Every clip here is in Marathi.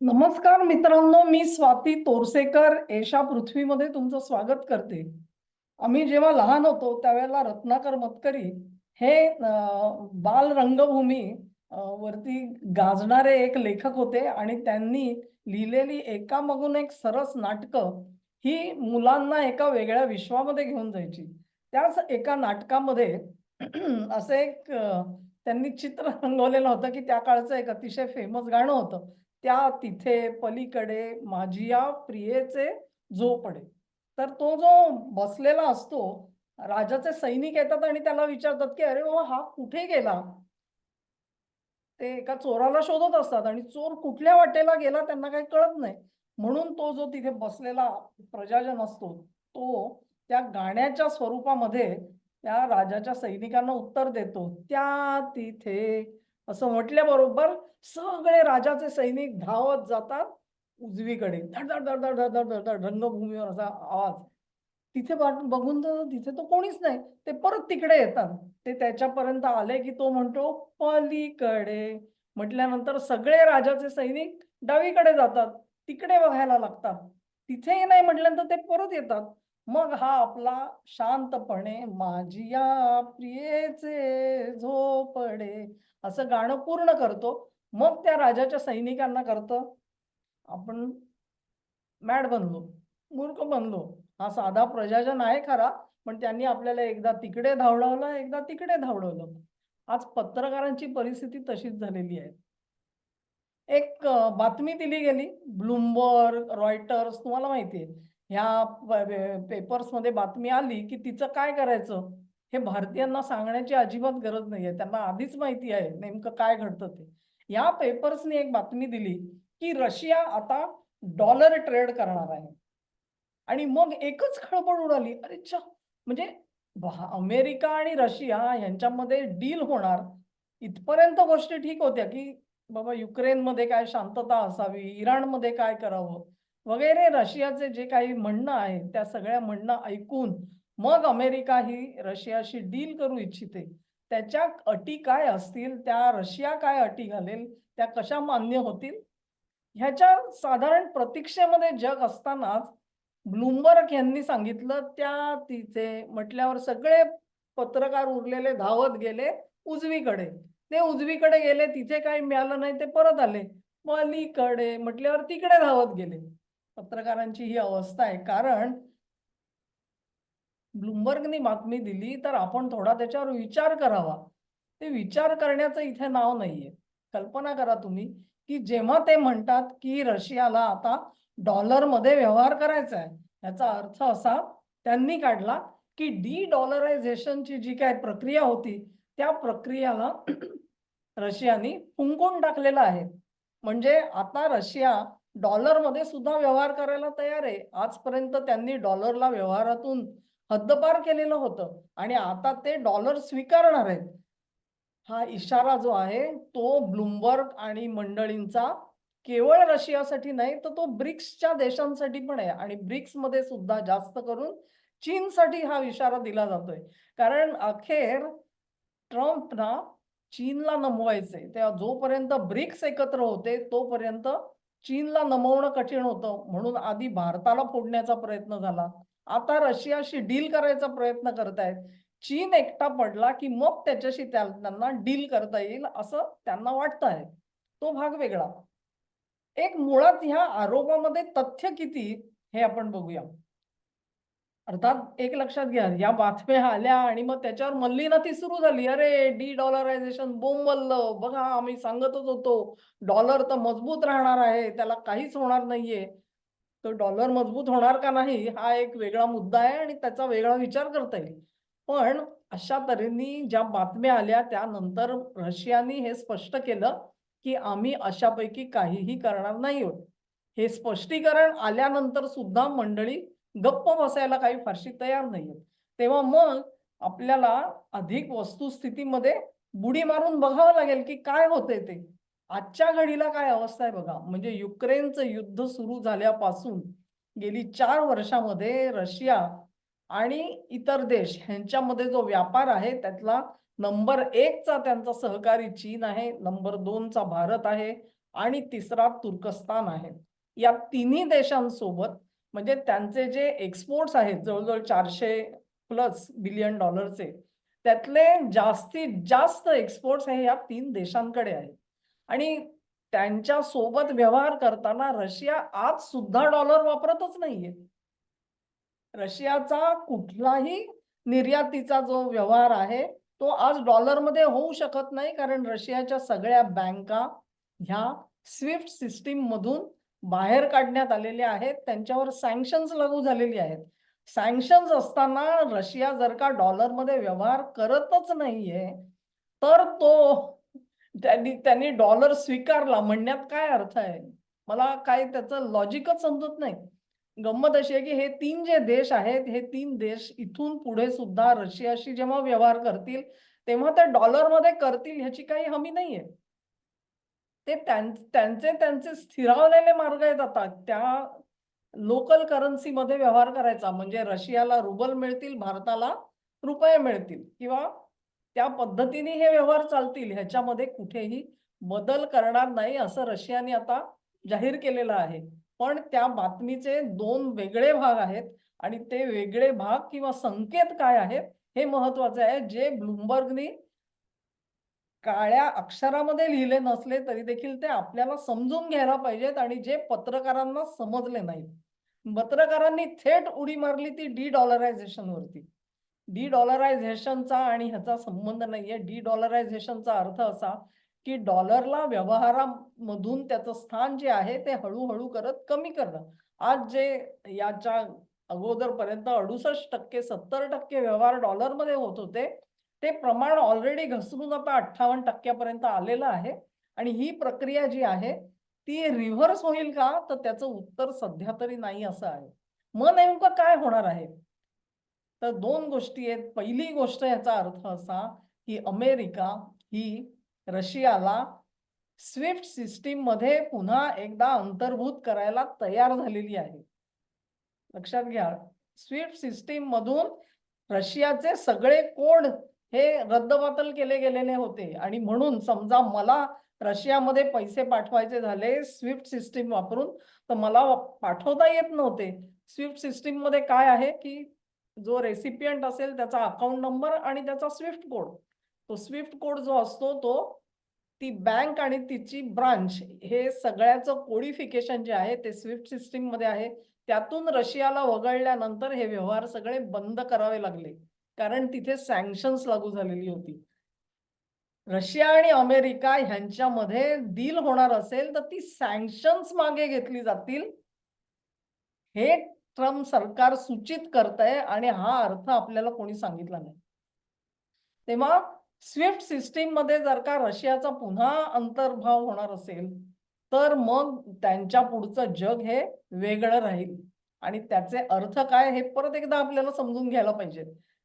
नमस्कार मित्रांनो, मी स्वाती तोरसेकर एशा पृथ्वीमध्ये तुमचं स्वागत करते. आम्ही जेव्हा लहान होतो त्यावेळेला रत्नाकर मतकरी हे बाल रंगभूमी वरती गाजणारे एक लेखक होते आणि त्यांनी लिहिलेली एकामागून एक सरस नाटकं ही मुलांना एका वेगळ्या विश्वामध्ये घेऊन जायची. त्याच एका नाटकामध्ये असं एक त्यांनी चित्र रंगवलेलं होतं, की त्या काळचं एक अतिशय फेमस गाणं होतं. त्या तिथे पलीकडे माझिया प्रियेचे झोपडे. तर तो जो बसलेला असतो, राजाचे सैनिक येतात आणि त्याला विचारतात, की "अरे बाबा, हा कुठे गेला?" ते एका चोराला शोधत असतात आणि चोर कुठल्या वाटेला गेला त्यांना काही कळत नाही. म्हणून तो जो तिथे बसलेला प्रजाजन असतो, तो त्या गाण्याच्या स्वरूपामध्ये त्या राजाच्या सैनिकांना उत्तर देतो. "त्या तिथे" असं म्हटल्याबरोबर सगळे राजाचे सैनिक धावत जातात उजवीकडे. धड-धड, धड-धड, धड-धड, धड-धड रंगभूमीवर असा आवाज. तिथे बघून तर तिथे तर कोणीच नाही. ते परत तिकडे येतात. ते त्याच्यापर्यंत आले, की तो म्हणतो, "पलीकडे." म्हटल्यानंतर सगळे राजाचे सैनिक डावीकडे जातात. तिकडे बघायला लागतात. तिथेही नाही म्हटल्यानंतर ते परत येतात. मग हा आपला शांतपणे "माझिया प्रियेचे झोपडे" असं गाणं पूर्ण करतो. मग त्या राजाच्या सैनिकांना कळतं, आपण मॅड बनलो, मूर्ख बनलो. हा साधा प्रजाजन आहे खरा, पण त्यांनी आपल्याला एकदा तिकडे धावडवलं, एकदा तिकडे धावडवलं. आज पत्रकारांची परिस्थिती तशीच झालेली आहे. एक बातमी दिली गेली. ब्लूमबर्ग, रॉयटर्स तुम्हाला माहिती आहे. ह्या पेपर्समध्ये बातमी आली, की तिचं काय करायचं? हे भारतीयांना सांगण्याची अजिबात गरज नाहीये. त्यांना आधीच माहिती आहे नेमकं काय घडतं ते. या पेपर्सनी एक बातमी दिली, की रशिया आता डॉलर ट्रेड करणार आहे. आणि मग एकच खळबळ उडाली. अरेच्चा! म्हणजे अमेरिका आणि रशिया यांच्यामध्ये डील होणार. इथपर्यंत गोष्टी ठीक होत्या, की बाबा युक्रेनमध्ये काय शांतता असावी, इराणमध्ये काय करावं वगैरे रशियाचे जे काही म्हणणं आहे, त्या सगळ्या म्हणणं ऐकून मग अमेरिका ही रशियाशी डील करू इच्छिते. त्याच्या अटी काय असतील, त्या रशिया काय अटी घालेल, त्या कशा मान्य होतील, ह्याच्या साधारण प्रतीक्षेमध्ये जग असतानाच ब्लूमबर्ग यांनी सांगितलं, त्या तिथे म्हटल्यावर सगळे पत्रकार उरलेले धावत गेले उजवीकडे. ते उजवीकडे गेले, तिथे काही मिळालं नाही, ते परत आले. पलीकडे म्हटल्यावर तिकडे धावत गेले. पत्रकारांची ही अवस्था आहे. कारण ब्लूमबर्गनी बातमी दिली, तर आपण थोडा त्याच्यावर विचार करावा. ते विचार करण्याचं इथे नाव नाहीये. कल्पना करा तुम्ही, की जेव्हा ते म्हणतात, की रशियाला आता डॉलरमध्ये व्यवहार करायचा आहे. याचा अर्थ असा त्यांनी काढला, की डी-डॉलरायझेशनची जी काही प्रक्रिया होती, त्या प्रक्रियाला रशियानी फुंकून टाकलेलं आहे. म्हणजे आता रशिया डॉलरमध्ये सुद्धा व्यवहार करायला तयार आहे. आजपर्यंत त्यांनी डॉलरला व्यवहारातून हद्दपार केलेलं होतं आणि आता ते डॉलर स्वीकारणार आहेत. हा इशारा जो आहे तो ब्लूमबर्ग आणि मंडळींचा केवळ रशियासाठी नाही, तर तो ब्रिक्सच्या देशांसाठी पण आहे आणि ब्रिक्समध्ये सुद्धा जास्त करून चीनसाठी हा इशारा दिला जातोय. कारण अखेर ट्रम्पना चीनला नमवायचंय. तेव्हा जोपर्यंत ब्रिक्स एकत्र होते, तोपर्यंत चीनला नमवणं कठीण होतं. म्हणून आधी भारताला फोडण्याचा प्रयत्न झाला. आता रशियाशी डील करायचा प्रयत्न करतायत. चीन एकटा पडला, की मग त्याच्याशी त्यांना डील करता येईल असं त्यांना वाटतंय. तो भाग वेगळा. एक मुळात ह्या आरोपामध्ये तथ्य किती हे आपण बघूया. अर्थात एक लक्षात घ्या, या बातम्या आल्या आणि मग त्याच्यावर मल्लीनाथी सुरू झाली. "अरे, डी-डॉलरायझेशन बोंबललं. बघा, आम्ही सांगतच होतो. डॉलर तर मजबूत राहणार आहे. त्याला काहीच होणार नाहीये." तो डॉलर मजबूत होणार का नाही, हा एक वेगळा मुद्दा आहे आणि त्याचा वेगळा विचार करता येईल. पण अशा तऱ्हेने ज्या बातम्या आल्या, त्यानंतर रशियानी हे स्पष्ट केलं, की आम्ही अशापैकी काहीही करणार नाही आहोत. हे स्पष्टीकरण आल्यानंतर सुद्धा मंडळी गप्प बसायला काही फारशी तयार नाहीयेत. तेव्हा मग आपल्याला अधिक वस्तुस्थितीमध्ये बुडी मारून बघावं लागेल, की काय होतंय ते. आजच्या घडीला काय अवस्था आहे बघा. म्हणजे युक्रेनचं युद्ध सुरू झाल्यापासून गेली 4 वर्षामध्ये रशिया आणि इतर देश ह्यांच्यामध्ये जो व्यापार आहे त्यातला नंबर 1 चा त्यांचा सहकारी चीन आहे, नंबर 2 चा भारत आहे आणि तिसरा तुर्कस्तान आहे. या तिन्ही देशांसोबत म्हणजे त्यांचे जे एक्सपोर्ट्स आहेत जवळजवळ 400+ बिलियन डॉलरचे, त्यातले जास्तीत जास्त एक्सपोर्ट्स हे या 3 देशांकडे आहेत. आणि त्यांच्या सोबत व्यवहार करताना रशिया आज सुद्धा डॉलर वापरतच नाहीये. रशियाचा कुठलाही निर्यातीचा जो व्यवहार आहे, तो आज डॉलरमध्ये होऊ शकत नाही. कारण रशियाच्या सगळ्या बँका ह्या स्विफ्ट सिस्टीममधून बाहेर काढण्यात आलेल्या आहेत. त्यांच्यावर सँक्शन्स लागू झालेली आहेत. सँक्शन्स असताना रशिया जर का डॉलरमध्ये व्यवहार करतच नाहीये, तर त्यांनी त्यांनी डॉलर स्वीकारला म्हणण्यात काय अर्थ आहे? मला काय त्याचं लॉजिकच समजत नाही. गंमत अशी आहे, की हे 3 जे देश आहेत, हे 3 देश इथून पुढे सुद्धा रशियाशी जेव्हा व्यवहार करतील, तेव्हा ते डॉलरमध्ये करतील ह्याची काही हमी नाहीये. ते त्यांचे स्थिरावलेले मार्ग आहेत आता. त्या लोकल करन्सीमध्ये व्यवहार करायचा. म्हणजे रशियाला रुबल मिळतील, भारताला रुपये मिळतील किंवा त्या पद्धतीने हे व्यवहार चालतील. ह्याच्यामध्ये कुठेही बदल करणार नाही असं रशियाने आता जाहीर केलेलं आहे. पण त्या बातमीचे 2 वेगळे भाग आहेत आणि ते वेगळे भाग किंवा संकेत काय आहेत हे महत्वाचे आहे. जे ब्लूमबर्गनी काळ्या अक्षरामध्ये लिहिले नसले तरी देखील ते आपल्याला समजून घ्यायला पाहिजेत आणि जे पत्रकारांना समजले नाहीत. पत्रकारांनी थेट उडी मारली ती डी-डॉलरायझेशनवरती. डी-डॉलरायझेशनचा आणि ह्याचा संबंध नाहीये. डी-डॉलरायझेशनचा अर्थ असा, की डॉलरला व्यवहारामधून त्याचं स्थान जे आहे ते हळू करत कमी करणं. आज जे याच्या अगोदरपर्यंत 68% 70% व्यवहार डॉलरमध्ये होत होते. ते प्रमाण ऑलरेडी घसरून आता 58% पर्यंत आलेलं आहे आणि ही प्रक्रिया जी आहे ती रिव्हर्स होईल का? तर त्याचं उत्तर सध्या तरी नाही असं आहे. मग नेमकं काय होणार आहे? तर 2 गोष्टी आहेत. पहिली गोष्ट याचा अर्थ असा, की अमेरिका ही रशियाला स्विफ्ट सिस्टीममध्ये पुन्हा एकदा अंतर्भूत करायला तयार झालेली आहे. लक्षात घ्या. स्विफ्ट सिस्टीममधून रशियाचे सगळे कोड हे रद्दबातल केले गेलेले होते आणि म्हणून समजा मला रशियामध्ये पैसे पाठवायचे झाले स्विफ्ट सिस्टीम वापरून, तर मला पाठवता येत नव्हते. स्विफ्ट सिस्टीममध्ये काय आहे, की जो रेसिपियंट असेल त्याचा अकाउंट नंबर आणि त्याचा स्विफ्ट कोड. तो स्विफ्ट कोड जो असतो तो ती बँक आणि तिची ब्रांच हे सगळ्याचं कोडिफिकेशन जे आहे ते स्विफ्ट सिस्टीममध्ये आहे. त्यातून रशियाला वगळल्यानंतर हे व्यवहार सगळे बंद करावे लागले. कारण तिथे सँक्शन्स लागू झालेली होती. रशिया आणि अमेरिका ह्यांच्यामध्ये डील होणार असेल तर ती सँक्शन्स मागे घेतली जातील. हे ट्रम्प सरकार सूचित करतंय आणि हा अर्थ आपल्याला कोणी सांगितला नाही. तेव्हा स्विफ्ट सिस्टीममध्ये जर का रशियाचा पुन्हा अंतर्भाव होणार असेल, तर मग त्यांच्या पुढचं जग हे वेगळं राहील आणि त्याचे अर्थ काय हे परत एकदा आपल्याला समजून घ्यायला पाहिजे.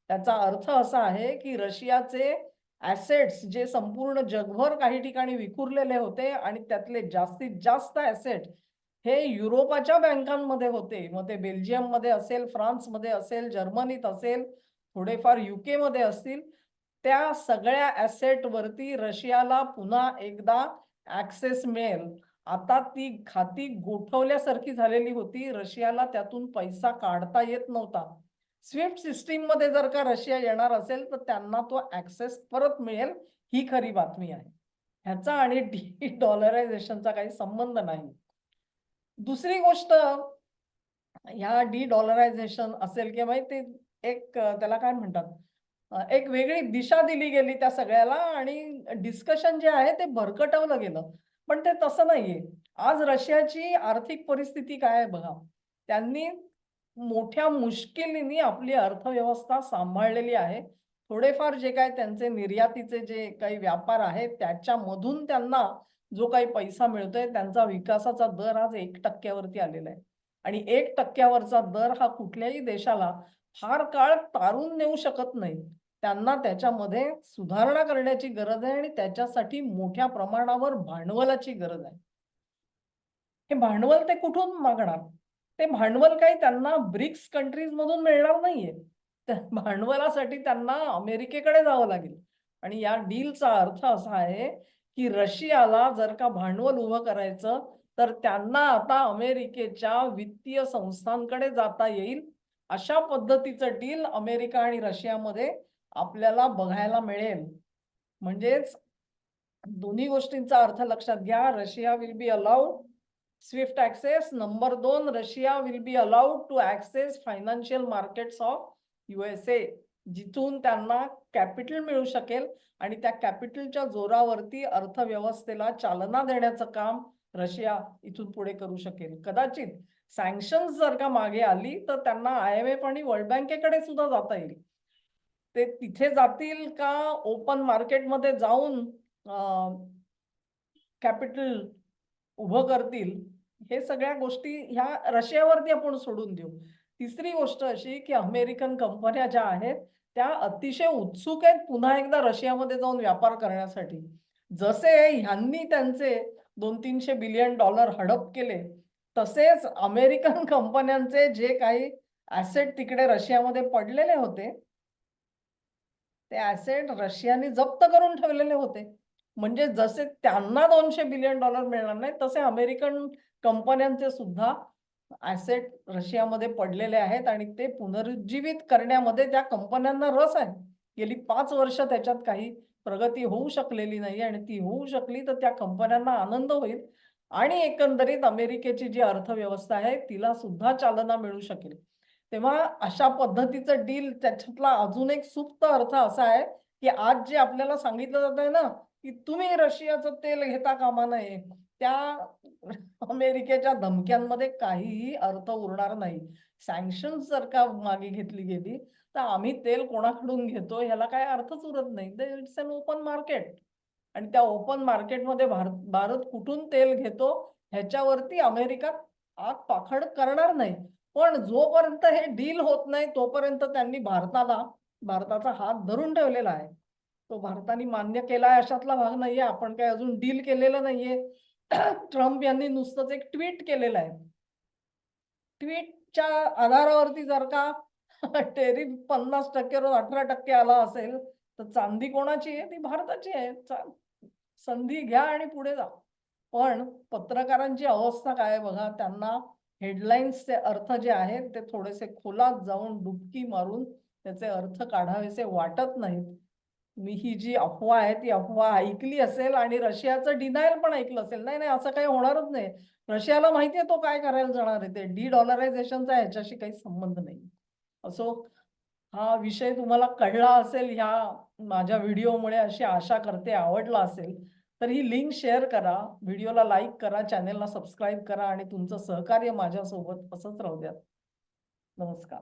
त्याचा अर्थ असा आहे, की रशियाचे ॲसेट्स जे संपूर्ण जगभर काही ठिकाणी विखुरलेले होते आणि त्यातले जास्तीत जास्त ॲसेट हे युरोपाच्या बँकांमध्ये होते. मग ते बेल्जियममध्ये असेल, फ्रान्समध्ये असेल, जर्मनीत असेल, थोडेफार यूकेमध्ये असतील. त्या सगळ्या ॲसेटवरती रशियाला पुन्हा एकदा ॲक्सेस मिळेल. आता ती खाती गोठवल्यासारखी झालेली होती. रशियाला त्यातून पैसा काढता येत नव्हता. स्विफ्ट सिस्टीममध्ये जर का रशिया येणार असेल, तर त्यांना तो ॲक्सेस परत मिळेल, ही खरी बातमी आहे. ह्याचा आणि डी-डॉलरायझेशनचा काही संबंध नाही. दुसरी गोष्ट ह्या डी-डॉलरायझेशन असेल किंवा ते एक त्याला काय म्हणतात? एक वेगळी दिशा दिली गेली त्या सगळ्याला आणि डिस्कशन जे आहे ते भरकटवलं गेलं. पण ते तसं नाहीये. आज रशियाची आर्थिक परिस्थिती काय आहे बघा. त्यांनी मोठ्या मुश्किलीने आपली अर्थव्यवस्था सांभाळलेली आहे. थोडेफार जे काही त्यांचे निर्यातीचे जे काही व्यापार आहेत त्याच्यामधून त्यांना जो काही पैसा मिळतोय त्यांचा विकासाचा दर आज 1% वरती आलेला आहे. आणि 1% वरचा दर हा कुठल्याही देशाला फार काळ तारून नेऊ शकत नाही. त्यांना त्याच्यामध्ये सुधारणा करण्याची गरज आहे आणि त्याच्यासाठी मोठ्या प्रमाणावर भांडवलाची गरज आहे. हे भांडवल ते कुठून मागणार? ते भांडवल काही त्यांना ब्रिक्स कंट्रीज मधून मिळणार नाहीये. त्या भांडवलासाठी त्यांना अमेरिकेकडे जावं लागेल. आणि या डीलचा अर्थ असा आहे, की रशियाला जर का भांडवल उभं करायचं तर त्यांना आता अमेरिकेच्या वित्तीय संस्थांकडे जाता येईल, अशा पद्धतीचं डील अमेरिका आणि रशियामध्ये आपल्याला बघायला मिळेल. म्हणजेच दोन्ही गोष्टींचा अर्थ लक्षात घ्या. Russia will be allowed SWIFT access. Number 2, Russia will be allowed to access financial markets of USA, जिथून त्यांना कॅपिटल मिळू शकेल आणि त्या कॅपिटलच्या जोरावरती अर्थव्यवस्थेला चालना देण्याचं काम रशिया इथून पुढे करू शकेल. कदाचित सँक्शन्स जर का मागे आली तर त्यांना IMF आणि वर्ल्ड बँकेकडे सुद्धा जाता येईल. ते तिथे जातील का ओपन मार्केटमध्ये जाऊन कॅपिटल उभं करतील, हे सगळ्या गोष्टी ह्या रशियावरती आपण सोडून देऊ. तिसरी गोष्ट अशी की अमेरिकन कंपन्या ज्या आहेत त्या अतिशय उत्सुक आहेत पुन्हा एकदा रशियामध्ये जाऊन व्यापार करण्यासाठी. जसे ह्यांनी त्यांचे 200-300 बिलियन डॉलर हडप केले, तसेच अमेरिकन कंपन्यांचे जे काही ॲसेट तिकडे रशियामध्ये पडलेले होते, ते ॲसेट रशियाने जप्त करून ठेवलेले होते. म्हणजे जसे त्यांना 200 बिलियन डॉलर मिळणार नाही, तसे अमेरिकन कंपन्यांचे सुद्धा ॲसेट रशियामध्ये पडलेले आहेत आणि ते पुनरुज्जीवित करण्यामध्ये त्या कंपन्यांना रस आहे. गेली 5 वर्ष त्याच्यात काही प्रगती होऊ शकलेली नाही आणि ती होऊ शकली तर त्या कंपन्यांना आनंद होईल आणि एकंदरीत अमेरिकेची जी अर्थव्यवस्था आहे तिला सुद्धा चालना मिळू शकेल. तेव्हा अशा पद्धतीचं डील त्याच्यातला अजून एक सुप्त अर्थ असा आहे, की आज जे आपल्याला सांगितलं जात आहे ना, की तुम्ही रशियाचं तेल घेता कामा नये. त्या अमेरिकेच्या धमक्यांमध्ये काहीही अर्थ उरणार नाही. सँक्शन्स जर का मागे घेतली गेली, तर आम्ही तेल कोणाकडून घेतो ह्याला काही अर्थच उरत नाही. इट्स अन ओपन मार्केट आणि त्या ओपन मार्केटमध्ये भारत कुठून तेल घेतो ह्याच्यावरती अमेरिका आग पाखड करणार नाही. पण जोपर्यंत हे डील होत नाही तोपर्यंत त्यांनी भारताचा हात धरून ठेवलेला आहे. तो भारताने मान्य केलाय अशातला भाग नाहीये. आपण काही अजून डील केलेलं नाहीये. ट्रम्प यांनी नुसतंच एक ट्विट केलेलं आहे. ट्विटच्या आधारावरती जर का टेरिफ 50% वरून 18% आला असेल, तर चांदी कोणाची आहे? ती भारताची आहे. संधी घ्या आणि पुढे जा. पण पत्रकारांची अवस्था काय आहे बघा, त्यांना हेडलाईन्सचे अर्थ जे आहेत ते थोडेसे खोलात जाऊन डुबकी मारून त्याचे अर्थ काढावेसे वाटत नाहीत. मी ही जी अफवा आहे ती अफवा ऐकली असेल आणि रशियाचं डिनायल पण ऐकलं असेल. नाही, नाही असं काही होणारच नाही. रशियाला माहिती आहे तो काय करायला जाणार आहे. ते डी-डॉलरायझेशनचा ह्याच्याशी काही संबंध नाही. असो, हा विषय तुम्हाला कळला असेल ह्या माझ्या व्हिडिओमुळे अशी आशा करते. आवडला असेल तर ही लिंक शेअर करा, व्हिडिओला लाईक करा, चॅनेलला सबस्क्राईब करा आणि तुमचं सहकार्य माझ्यासोबत असंच राहू द्या. नमस्कार.